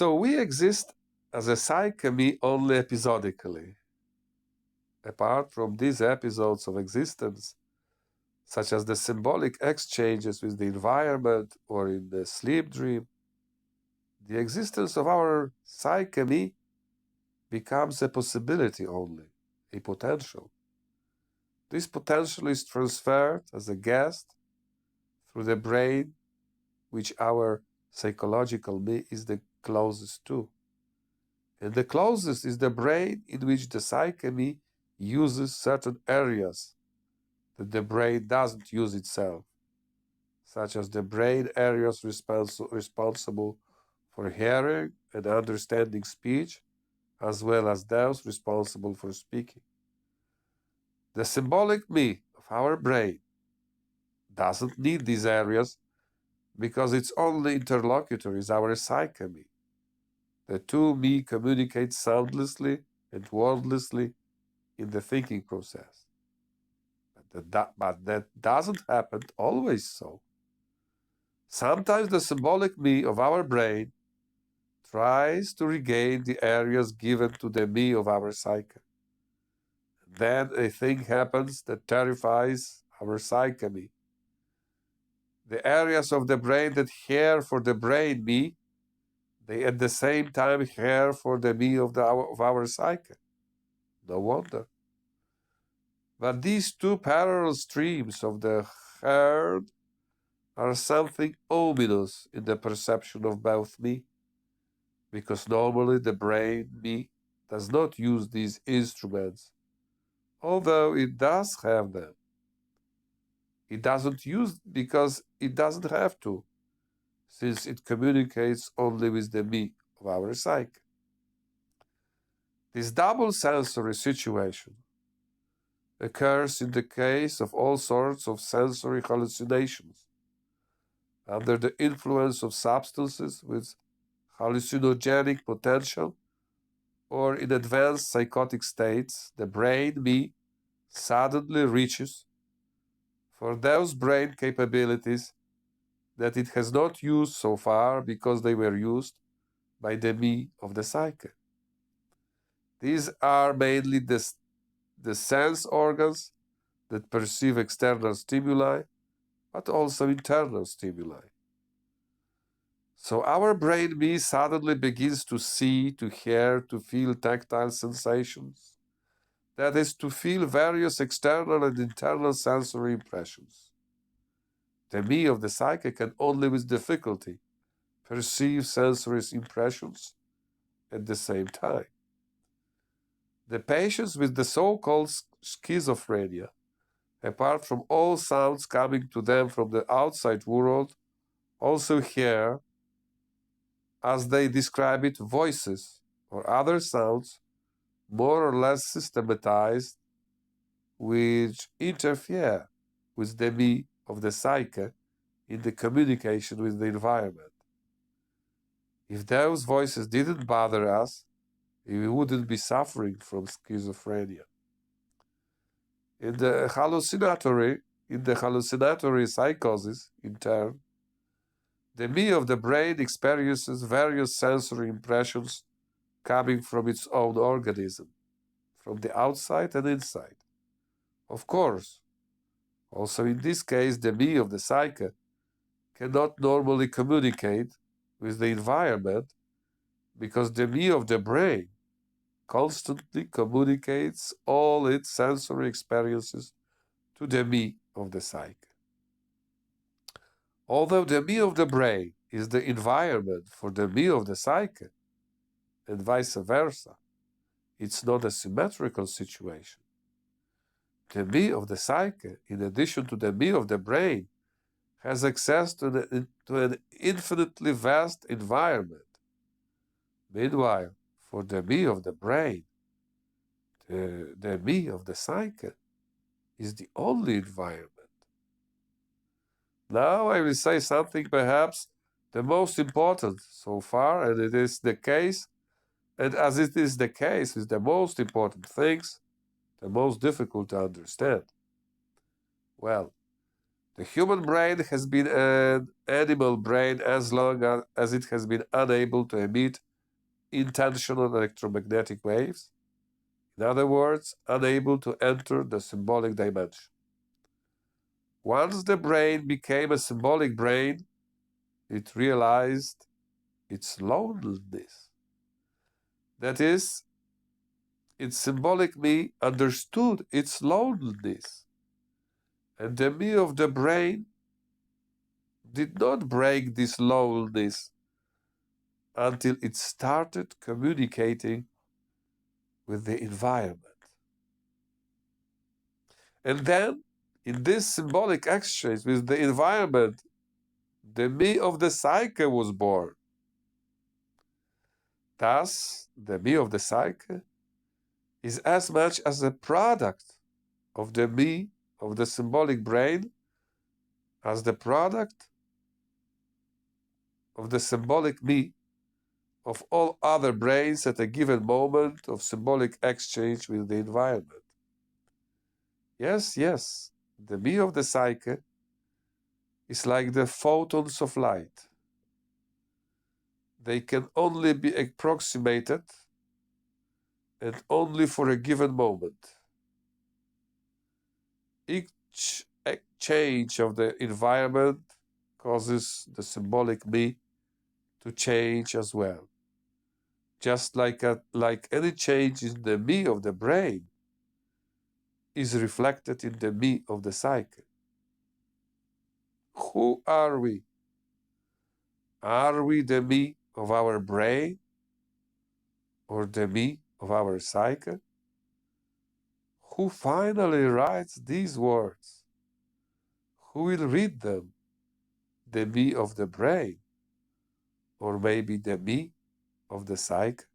So we exist as a psyche only episodically. Apart from these episodes of existence, such as the symbolic exchanges with the environment or in the sleep dream, the existence of our psyche becomes a possibility only, a potential. This potential is transferred as a guest through the brain, which our psychological me is the closest to. And the closest is the brain in which the psyche uses certain areas that the brain doesn't use itself, such as the brain areas responsible for hearing and understanding speech, as well as those responsible for speaking. The symbolic me of our brain doesn't need these areas because its only interlocutor is our psyche me. The two me communicate soundlessly and wordlessly in the thinking process. But that doesn't happen always so. Sometimes the symbolic me of our brain tries to regain the areas given to the me of our psyche. Then a thing happens that terrifies our psyche me. The areas of the brain that care for the brain me, they at the same time care for the me of our psyche. No wonder. But these two parallel streams of the herd are something ominous in the perception of both me, because normally the brain me does not use these instruments, although it does have them. It doesn't use because it doesn't have to, since it communicates only with the me of our psyche. This double sensory situation occurs in the case of all sorts of sensory hallucinations, under the influence of substances with hallucinogenic potential, or in advanced psychotic states. The brain me suddenly reaches for those brain capabilities that it has not used so far because they were used by the me of the psyche. These are mainly the sense organs that perceive external stimuli, but also internal stimuli. So our brain me suddenly begins to see, to hear, to feel tactile sensations. That is, to feel various external and internal sensory impressions. The me of the psyche can only with difficulty perceive sensory impressions at the same time. The patients with the so-called schizophrenia, apart from all sounds coming to them from the outside world, also hear, as they describe it, voices or other sounds more or less systematized, which interfere with the me of the psyche in the communication with the environment. If those voices didn't bother us, we wouldn't be suffering from schizophrenia. In the hallucinatory psychosis, in turn, the me of the brain experiences various sensory impressions coming from its own organism, from the outside and inside. Of course, also in this case, the me of the psyche cannot normally communicate with the environment because the me of the brain constantly communicates all its sensory experiences to the me of the psyche. Although the me of the brain is the environment for the me of the psyche, and vice versa, it's not a symmetrical situation. The me of the psyche, in addition to the me of the brain, has access to an infinitely vast environment. Meanwhile, for the me of the brain, the me of the psyche is the only environment. Now I will say something perhaps the most important so far, and it is the case, and as it is the case with the most important things, the most difficult to understand. Well, the human brain has been an animal brain as long as it has been unable to emit unintentional electromagnetic waves. In other words, unable to enter the symbolic dimension. Once the brain became a symbolic brain, it realized its loneliness. That is, its symbolic me understood its loneliness. And the me of the brain did not break this loneliness until it started communicating with the environment. And then, in this symbolic exchange with the environment, the me of the psyche was born. Thus, the me of the psyche is as much as a product of the me of the symbolic brain as the product of the symbolic me of all other brains at a given moment of symbolic exchange with the environment. Yes, yes, the me of the psyche is like the photons of light. They can only be approximated and only for a given moment. Each change of the environment causes the symbolic me to change as well. Just like any change in the me of the brain is reflected in the me of the psyche. Who are we? Are we the me of our brain or the me of our psyche? Who finally writes these words? Who will read them? The me of the brain, or maybe the me of the psyche?